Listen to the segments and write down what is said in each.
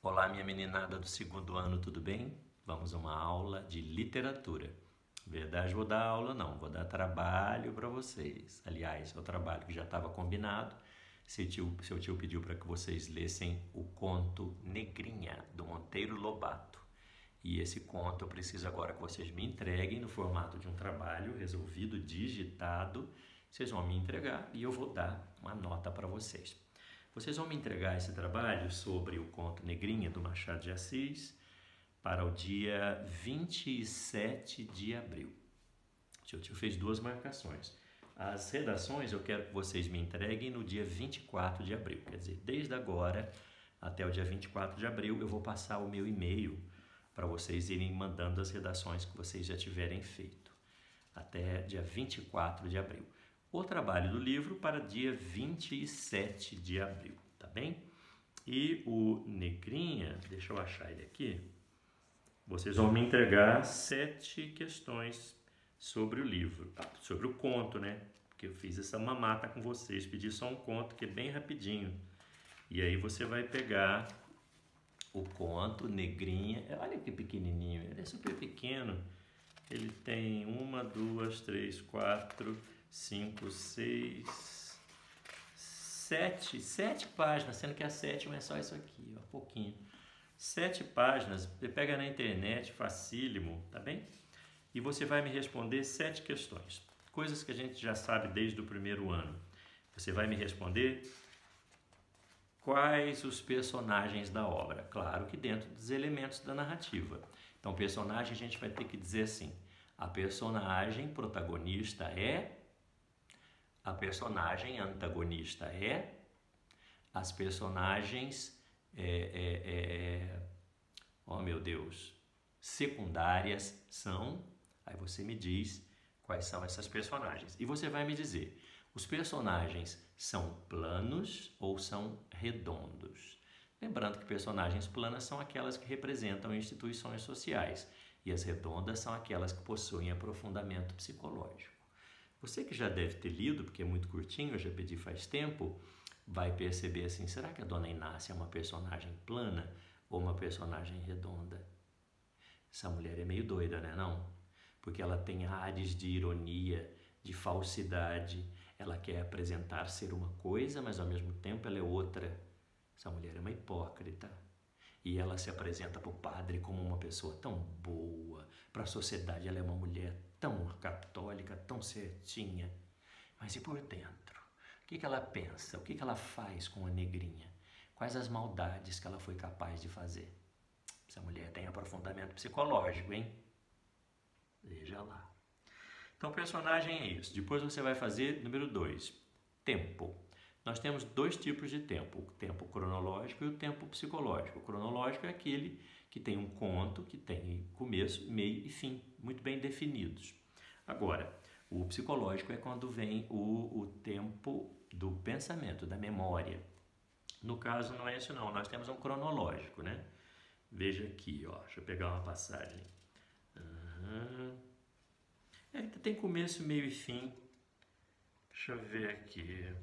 Olá, minha meninada do segundo ano, tudo bem? Vamos a uma aula de literatura. Verdade, vou dar aula não, vou dar trabalho para vocês. Aliás, é o trabalho que já estava combinado. Seu tio pediu para que vocês lessem o conto Negrinha, do Monteiro Lobato. E esse conto eu preciso agora que vocês me entreguem no formato de um trabalho resolvido, digitado. Vocês vão me entregar e eu vou dar uma nota para vocês. Vocês vão me entregar esse trabalho sobre o conto Negrinha, do Machado de Assis, para o dia 27 de abril. O tio fez duas marcações. As redações eu quero que vocês me entreguem no dia 24 de abril. Quer dizer, desde agora até o dia 24 de abril eu vou passar o meu e-mail para vocês irem mandando as redações que vocês já tiverem feito. Até dia 24 de abril. O trabalho do livro para dia 27 de abril, tá bem? E o Negrinha, deixa eu achar ele aqui, vocês vão me entregar 7 questões sobre o livro, sobre o conto, né? Porque eu fiz essa mamata com vocês, pedi só um conto que é bem rapidinho. E aí você vai pegar o conto Negrinha, olha que pequenininho, ele é super pequeno. Ele tem 1, 2, 3, 4, 5, 6, 7 páginas, sendo que a 7ª é só isso aqui, ó, pouquinho. 7 páginas, você pega na internet, facílimo, tá bem? E você vai me responder 7 questões, coisas que a gente já sabe desde o primeiro ano. Você vai me responder quais os personagens da obra, claro que dentro dos elementos da narrativa. Então, personagem a gente vai ter que dizer assim, a personagem protagonista é, a personagem antagonista é, as personagens, oh meu Deus, secundárias são, aí você me diz quais são essas personagens. E você vai me dizer, os personagens são planos ou são redondos? Lembrando que personagens planas são aquelas que representam instituições sociais e as redondas são aquelas que possuem aprofundamento psicológico. Você que já deve ter lido, porque é muito curtinho, eu já pedi faz tempo, vai perceber assim, será que a Dona Inácia é uma personagem plana ou uma personagem redonda? Essa mulher é meio doida, né não? Porque ela tem ares de ironia, de falsidade, ela quer apresentar ser uma coisa, mas ao mesmo tempo ela é outra. Essa mulher é uma hipócrita. E ela se apresenta para o padre como uma pessoa tão boa. Para a sociedade ela é uma mulher tão católica, tão certinha. Mas e por dentro? O que ela pensa? O que ela faz com a Negrinha? Quais as maldades que ela foi capaz de fazer? Essa mulher tem aprofundamento psicológico, hein? Veja lá. Então, o personagem é isso. Depois você vai fazer número 2, tempo. Nós temos 2 tipos de tempo, o tempo cronológico e o tempo psicológico. O cronológico é aquele que tem um conto, que tem começo, meio e fim, muito bem definidos. Agora, o psicológico é quando vem o tempo do pensamento, da memória. No caso, não é isso não, nós temos um cronológico, né? Veja aqui, ó, deixa eu pegar uma passagem. Tem começo, meio e fim. Deixa eu ver aqui.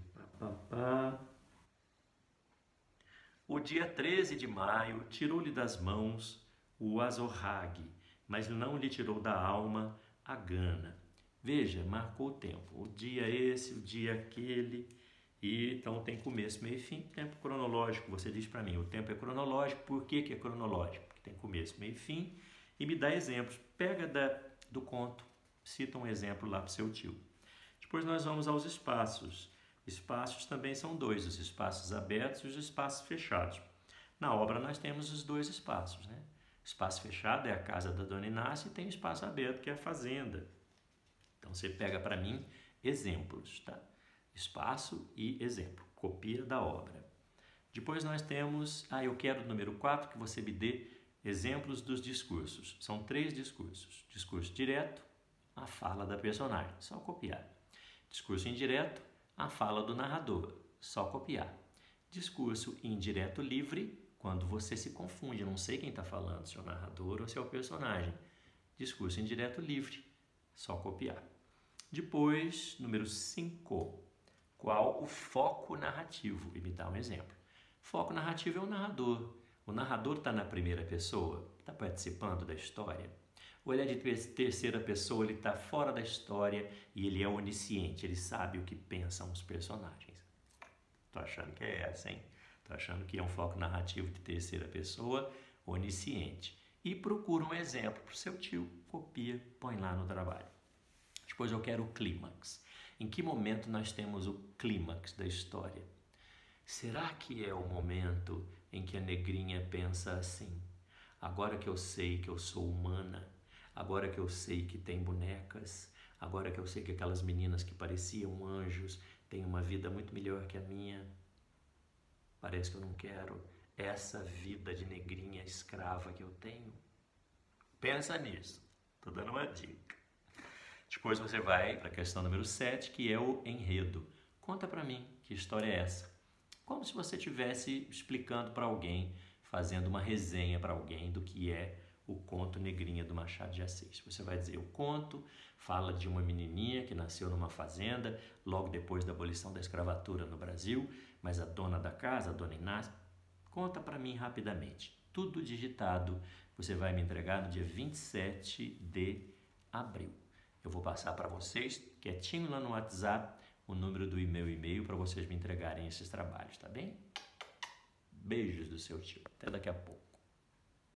O dia 13 de maio tirou-lhe das mãos o azorrague, mas não lhe tirou da alma a gana. Veja, marcou o tempo. O dia esse, o dia aquele. E então tem começo, meio e fim. Tempo cronológico, você diz para mim, o tempo é cronológico. Por que é cronológico? Porque tem começo, meio e fim. E me dá exemplos. Pega do conto, cita um exemplo lá para o seu tio. Depois nós vamos aos espaços. Espaços também são 2, os espaços abertos e os espaços fechados. Na obra nós temos os 2 espaços, né? Espaço fechado é a casa da Dona Inácia e tem espaço aberto que é a fazenda. Então você pega para mim exemplos, tá? Espaço e exemplo, copia da obra. Depois nós temos, eu quero o número 4 que você me dê exemplos dos discursos. São 3 discursos. Discurso direto, a fala da personagem, só copiar. Discurso indireto, a fala do narrador, só copiar. Discurso indireto livre, quando você se confunde, não sei quem está falando, se é o narrador ou se é o personagem. Discurso indireto livre, só copiar. Depois, número 5, qual o foco narrativo? E me dá um exemplo. Foco narrativo é o narrador. O narrador está na primeira pessoa, está participando da história. Ou ele é de terceira pessoa, ele está fora da história e ele é onisciente, ele sabe o que pensam os personagens. Tô achando que é essa, hein? Tô achando que é um foco narrativo de terceira pessoa, onisciente. E procura um exemplo para o seu tio, copia, põe lá no trabalho. Depois eu quero o clímax. Em que momento nós temos o clímax da história? Será que é o momento em que a negrinha pensa assim: agora que eu sei que eu sou humana, agora que eu sei que tem bonecas, agora que eu sei que aquelas meninas que pareciam anjos têm uma vida muito melhor que a minha, parece que eu não quero essa vida de negrinha escrava que eu tenho? Pensa nisso, estou dando uma dica. Depois você vai para a questão número 7, que é o enredo. Conta para mim, que história é essa? Como se você estivesse explicando para alguém, fazendo uma resenha para alguém do que é o conto Negrinha do Machado de Assis. Você vai dizer: o conto fala de uma menininha que nasceu numa fazenda logo depois da abolição da escravatura no Brasil, mas a dona da casa, a dona Inácia, conta para mim rapidamente. Tudo digitado, você vai me entregar no dia 27 de abril. Eu vou passar para vocês, quietinho lá no WhatsApp, o número do meu e-mail para vocês me entregarem esses trabalhos, tá bem? Beijos do seu tio. Até daqui a pouco.